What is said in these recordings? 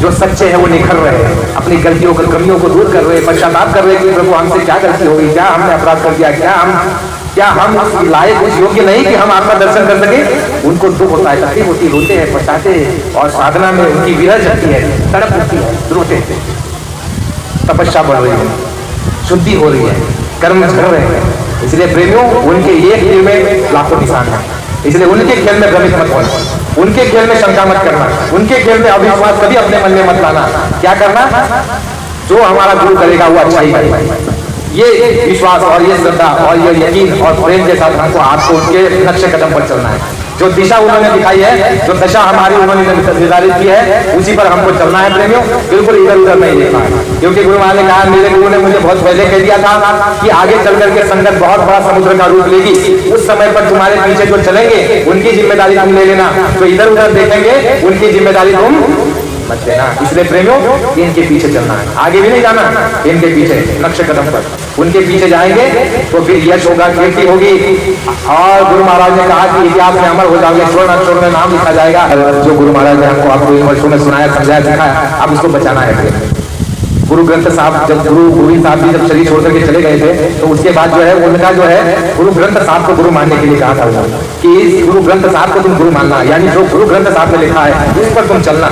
जो सच्चे हैं वो निखर रहे हैं, अपनी गलतियों को कमियों को दूर कर रहे हैं, पश्चाताप कर रहे हैं कि प्रभु हमसे क्या गलती हो गई, क्या हमने अपराध कर दिया, क्या हम उस लायक उस योग्य नहीं कि हम आपका दर्शन कर सके। उनको दुख होता है, तकलीफ होती, रोते हैं, पछताते हैं और साधना में उनकी विरह जगती है, तड़प उठती है, रोते हैं, तपस्या बढ़ रही है, शुद्धि हो रही है, कर्म झड़ रहे हैं। इसलिए प्रेमियों, उनके एक तीर में लाखों निशान है, इसलिए उनके खेल में भ्रमित मत होना, उनके खेल में शंका मत करना, उनके खेल में अविश्वास कभी अपने मन में मत लाना। क्या करना? जो हमारा गुरु करेगा वो अच्छा ही करेगा, ये विश्वास और ये श्रद्धा और ये यकीन और प्रेम के साथ हमको आपको उनके नक्शे कदम पर चलना है। जो दिशा उन्होंने दिखाई है, जो दशा हमारी उन्होंने निर्धारित की है, उसी पर हमको चलना है प्रेमियों, बिल्कुल इधर उधर नहीं देखना है। क्योंकि गुरु महाराज ने कहा, मेरे गुरु ने मुझे बहुत पहले कह दिया था कि आगे चल करके संगत बहुत बड़ा समुद्र का रूप लेगी, उस समय पर तुम्हारे पीछे जो चलेंगे उनकी जिम्मेदारी तुम ले लेना, तो इधर उधर देखेंगे उनकी जिम्मेदारी तुम मत लेना। इसलिए प्रेमियों, इनके पीछे चलना है, आगे भी नहीं जाना, इनके पीछे नक्शे कदम पर उनके पीछे जाएंगे तो फिर यश होगा, कीर्ति होगी। और गुरु महाराज ने कहा कि इतिहास में अमर हो जाओगे, स्वर्ण अक्षर में नाम लिखा जाएगा। जो गुरु महाराज ने हमको आपको इन वर्षों में सुनाया, समझाया, सिखाया, अब उसको बचाना है। गुरु ग्रंथ साहब जब गुरु साहब जी जब शरीर छोड़ करके चले गए थे, तो उसके बाद जो है उनका जो है गुरु ग्रंथ साहब को गुरु मानने के लिए कहा था उन्होंने कि इस गुरु ग्रंथ साहब को तुम गुरु मानना, यानी जो गुरु ग्रंथ साहब में लिखा है उस पर तुम चलना।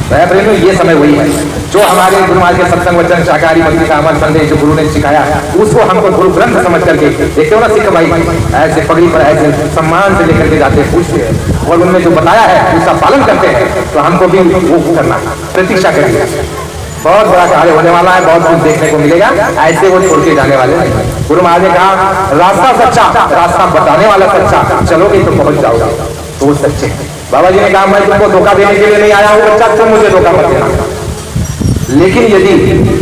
प्रेमियों, ये समय वही है जो हमारे गुरु महाराज के सत्संग वचन, शाकाहारी भक्ति का अमर संदेश जो गुरु ने सिखाया, उसको हमको गुरु ग्रंथ समझ करके, देखते हो ना सिख भाई ऐसे पगड़ी पर ऐसे सम्मान से लेकर के जाते हैं, पूछते हैं और उनमें जो बताया है उसका पालन करते हैं। तो हमको भी वो करना, प्रतीक्षा करिए, बहुत बड़ा कार्य होने वाला है, बहुत कुछ देखने को मिलेगा, ऐसे वो छोड़ के जाने वाले नहीं। गुरु महाराज ने कहा, रास्ता सच्चा, रास्ता बताने वाला सच्चा, चलोगे तो पहुंच जाओगे, तो वो सच्चे। बाबा जी ने कहा, मैं तुमको धोखा देने के लिए नहीं आया हूं बच्चा, तुम मुझे धोखा मत देना। लेकिन यदि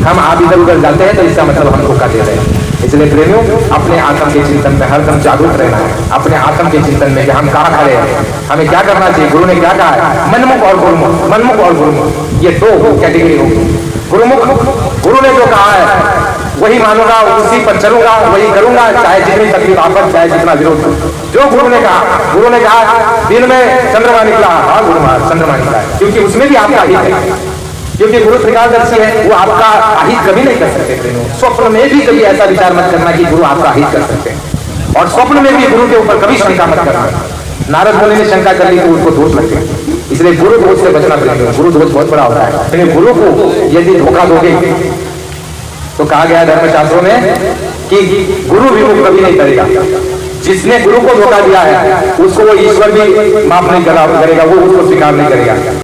हम आप इधर उधर जाते हैं तो इसका मतलब हम धोखा दे रहे हैं। इसलिए प्रेमियों, अपने आत्म के चिंतन में हरदम जागरूक रहना है, अपने आत्म के चिंतन में कि हम कहाँ खड़े हैं, हमें क्या करना चाहिए। गुरु ने क्या कहा है, मनमुख और गुरुमुख, मनमुख और गुरुमुख, ये दो कैटेगरी होगी। गुरुमुख, गुरु ने जो कहा है वही मानूंगा, उसी पर चलूंगा, वही करूंगा, चाहे जितनी तकलीफ आपद, चाहे जितना विरोध। जो गुरु ने कहा दिन में चंद्रमा निकला, हाँ गुरु महाराज चंद्रमा निकला है, क्योंकि उसमें भी आपका हित है, क्योंकि गुरु त्रिकालदर्शी है, वो आपका अहित कभी नहीं कर सकते। स्वप्न में भी कभी ऐसा विचार मत करना कि गुरु आपका अहित कर सकते हैं, और स्वप्न में भी गुरु के ऊपर कभी शंका मत करना। नारद मुनि ने शंका कर ली तो उसको दोष लगते हैं, इसलिए गुरु दोष से बचना पड़ेगा। गुरु दोष बहुत बड़ा होता है, लेकिन गुरु को यदि धोखा दोगे तो कहा गया धर्मशास्त्रों में कि गुरु विमुख कभी नहीं करेगा। जिसने गुरु को धोखा दिया है उसको वो ईश्वर भी माफ नहीं करेगा, वो उसको स्वीकार नहीं करेगा।